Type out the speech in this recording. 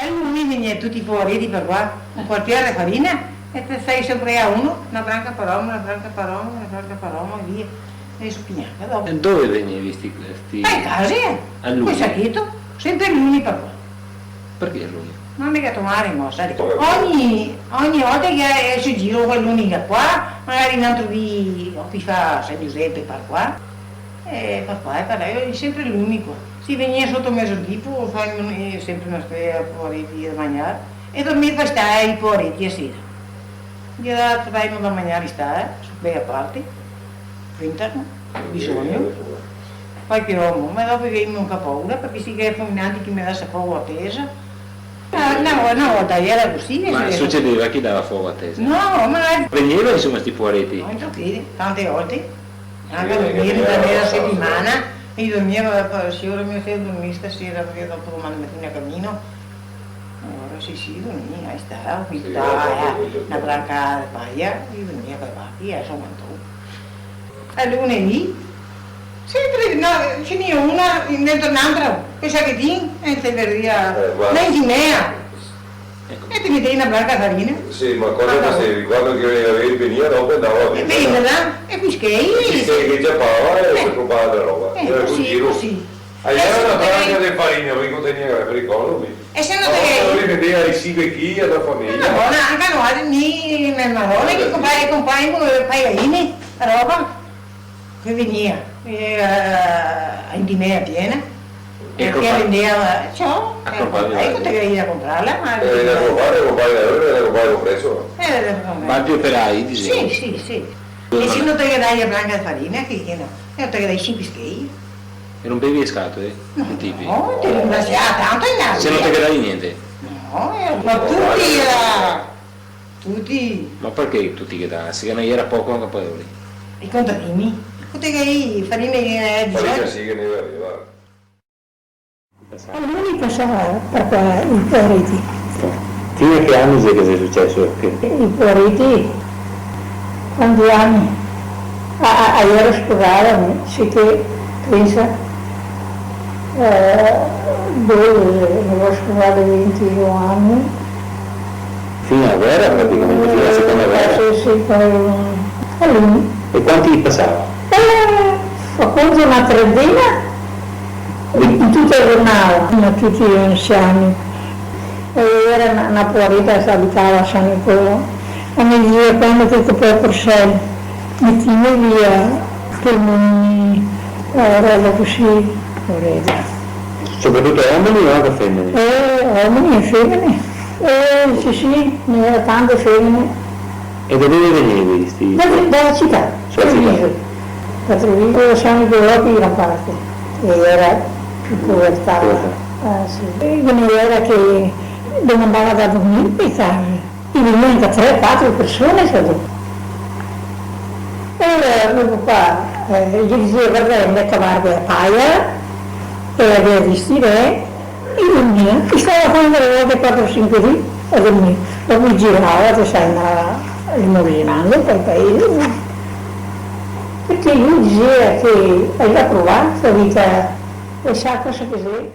Lui viene tutti fuori di per qua, un quartiere di farina, e te stai sempre a uno, una branca per uomo, una branca per uomo, una branca per uomo, e via. E spignaca dopo. E dove venivi questi? Ma in casa, A lui? poi sacchetto, sempre l'uni per qua. Perché lui? Non mica tomare in mossa. Ogni volta che si giro quell'unica qua, magari non trovi chi fa San Giuseppe per qua, e per qua e per là, è sempre l'unico. Si veniva sotto mezzogiorno, fai sempre una spesa fuori di mangiare, e dormire per stare fuori a sera. Io vai da mangiare stare, su a parte, printano, bisogno. Poi piove, ma dopo che io non ho paura, perché si che è fulminante che mi dà fuoco a tesa. Una volta era così. Ma succedeva chi dava fuoco a tesa? No, ma... Veniva insomma sti fuoretti? Non capire, tante volte. Anche a dormire da mezza settimana. Io dormivo, se ora mio figlio dormì stasera, perché dopo domani mattina cammino. Ora sì, dormì, hai stato, qui sta, una branca di paia, io dormia per vacchi, sono mandato. E lunedì, sempre, no, ce n'è una dentro un'altra, questa che ti, e te verria, in mea. E ti metti una branca farina. Sì, ma cosa ti ricordo che veniva dopo e andava a e vengono, e pischei. Che già parava e si occupava della roba. Così. Allora una branca di farina, mi conteneva, ricordo. E se non te... Lui vedeva i sì vecchia da famiglia. No, anche noi, nel marrone, che comprai un paio di galline, roba, che veniva, in di mea piena. E che vendeva ciò, ecco te che vieni a comprarla, ma... Da comprare lo prezzo. Ma gli operai, dicevo? Sì. E se non te che dai la branca di farina, che no? E non te che dai 5 schei. E non bevi le scatole? No, tipi? no, te non si ha tanto in aria. Se non te che dai niente? No, ma tutti... Ma perché tutti che dai? Se non era poco anche poi lì? I contadini. Tutti che farina di Farina sì che ne aveva. Lui passava per qua i poriti. Fino a che anni sei che sei successo? I poriti, quanti anni? Io ero sposata, sì che pensa, avevo sposato 21 anni. Fino alla guerra praticamente, fino alla seconda guerra? Sì, poi a lui. E quanti passava? Ho conto una trentina. In tutta la giornata, tutti gli anziani. Era una porita che abitava a San Nicolò. E mi diceva quando che poi per sé mettimi via per non roba così, porita. Soprattutto uomini o anche femmine? Uomini e femmine. Sì, ne era tante femmine. E da dove venivi? Dalla città, Treviso. Da Treviso, da San Nicolò qui gran parte. E era più povertà. Sì. Era che domandava da dormire per casa. E venivano 3-4 persone solo. E mio papà gli diceva guarda mi cavare la paia e la via di stile e dormia. E stava quando aveva 4-5 lì a dormire. Dopo girava, sai, andava rimorginando per il paese. Perché lui diceva che aveva provato la vita, e sa cosa che sei.